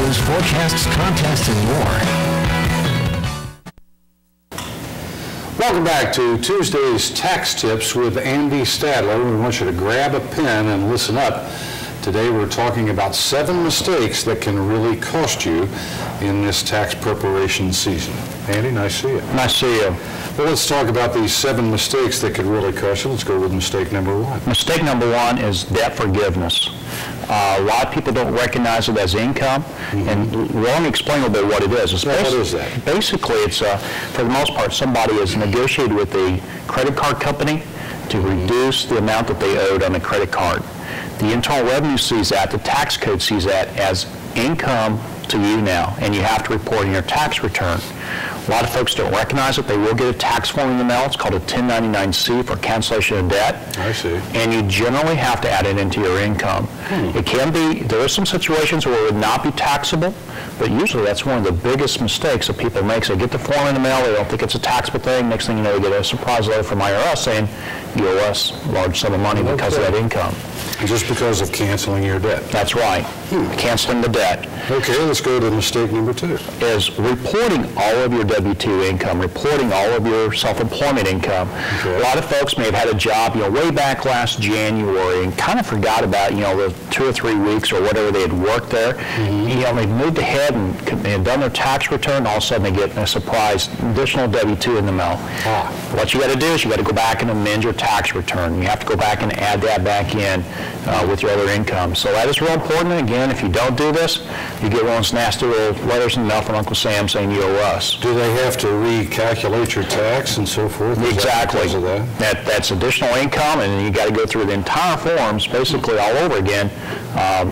news, forecasts, contests, and more. Welcome back to Tuesday's Tax Tips with Andy Stadler. We want you to grab a pen and listen up. Today we're talking about 7 mistakes that can really cost you in this tax preparation season. Andy, nice to see you. Nice to see you. Well, let's talk about these 7 mistakes that could really cost you. Let's go with mistake number 1. Mistake number 1 is debt forgiveness. A lot of people don't recognize it as income, and let me explain a little bit what it is. What is that? Basically, it's for the most part, somebody has negotiated with the credit card company to reduce the amount that they owed on the credit card. The Internal Revenue sees that, the tax code sees that as income to you now, and you have to report in your tax return. A lot of folks don't recognize it. They will get a tax form in the mail. It's called a 1099-C for cancellation of debt. I see. And you generally have to add it into your income. It can be, there are some situations where it would not be taxable, but usually that's one of the biggest mistakes that people make. So they get the form in the mail, they don't think it's a taxable thing. Next thing you know, they get a surprise letter from IRS saying you owe us a large sum of money because of that income. Just because of canceling your debt. That's right. Canceling the debt. Okay, let's go to mistake number 2. Is reporting all of your W-2 income, reporting all of your self-employment income. Okay. A lot of folks may have had a job, way back last January and kind of forgot about, the 2 or 3 weeks or whatever they had worked there. They've moved ahead and done their tax return, all of a sudden they get a surprise additional W-2 in the mail. What you got to do is you got to go back and amend your tax return. You have to go back and add that back in with your other income. So that is real important. And again, if you don't do this, you get one of those nasty little letters in the mail from Uncle Sam saying you owe us. Do they have to recalculate your tax and so forth? Exactly. Is that because of that? That's additional income, and you got to go through the entire forms basically all over again.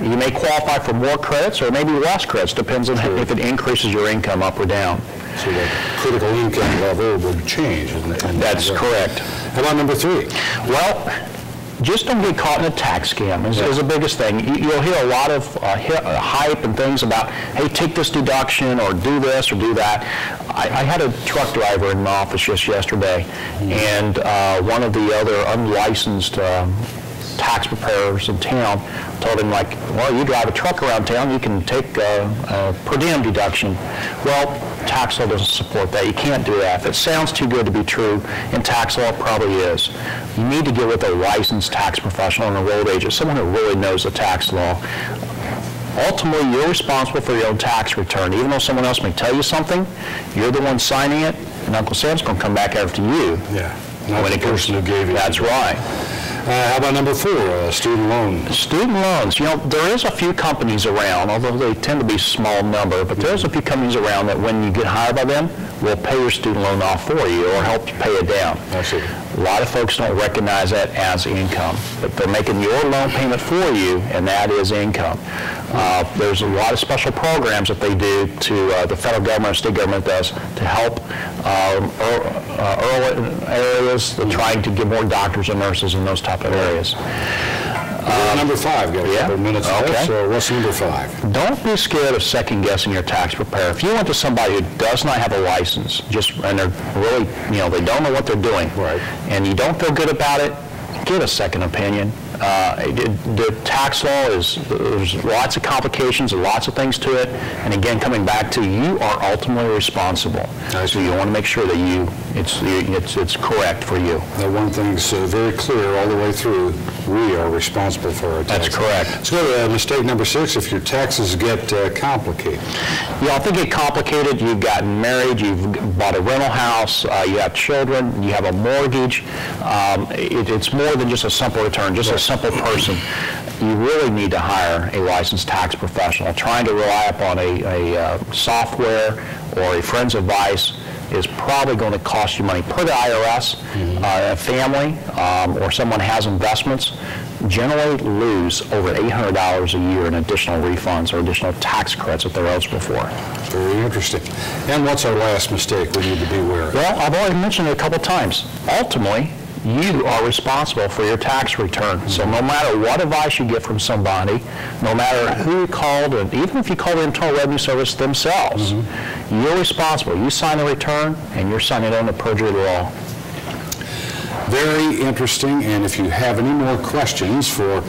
You may qualify for more credits or maybe less credits, depends on if it increases your income up or down. So the critical income level would change. That's correct. How about number 3? Well, just don't get caught in a tax scam is the biggest thing. You'll hear a lot of hype and things about, hey, take this deduction or do this or do that. I had a truck driver in my office just yesterday, and one of the other unlicensed tax preparers in town told him, well, you drive a truck around town, you can take a per diem deduction. Well, tax law doesn't support that. You can't do that. If it sounds too good to be true, in tax law it probably is. You need to get with a licensed tax professional and a enrolled agent, someone who really knows the tax law. Ultimately, you're responsible for your own tax return. Even though someone else may tell you something, you're the one signing it, and Uncle Sam's going to come back after you. Yeah, not the person who gave you. That's right. How about number 4, student loans? Student loans. There is a few companies around, although they tend to be a small number, but there's a few companies around that when you get hired by them, will pay your student loan off for you or help you pay it down. I see. A lot of folks don't recognize that as income, but they're making your loan payment for you, and that is income. There's a lot of special programs that they do to the federal government or state government does to help rural areas, trying to get more doctors and nurses in those type of areas. Number 5, got a couple minutes left, so what's number 5? Don't be scared of second guessing your tax preparer. If you went to somebody who does not have a license, and they're really, they don't know what they're doing, right, and you don't feel good about it, get a second opinion. The tax law there's lots of complications and lots of things to it, and again, coming back to you are ultimately responsible. So you want to make sure that it's correct for you. Now, one thing's very clear all the way through: we are responsible for our taxes. That's correct. Let's go to mistake number 6. If your taxes get complicated. Yeah, if they get complicated, you've gotten married, you've bought a rental house, you have children, you have a mortgage. It's more than just a simple return, just a simple person. You really need to hire a licensed tax professional. Trying to rely upon a software or a friend's advice is probably going to cost you money. Per the IRS, a family or someone has investments generally lose over $800 a year in additional refunds or additional tax credits that they're eligible for. Very interesting. And what's our last mistake we need to be aware of? Well, I've already mentioned it a couple times. Ultimately, you are responsible for your tax return. So no matter what advice you get from somebody, no matter who you called, and even if you call the Internal Revenue Service themselves, you're responsible. You sign a return, and you're signing under perjury law. Very interesting, and if you have any more questions for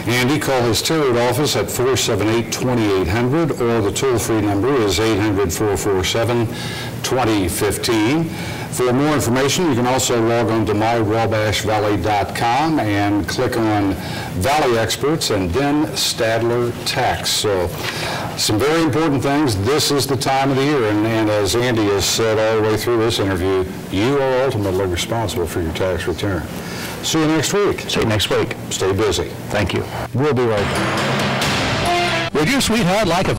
Andy, call his Terrett office at 478-2800, or the toll-free number is 800-447-2015. For more information, you can also log on to mywabashvalley.com and click on Valley Experts and then Stadler Tax. So some very important things. This is the time of the year, and as Andy has said all the way through this interview, you are ultimately responsible for your tax return. See you next week. See you next week. Stay busy. Thank you. We'll be right back. Would your sweetheart like a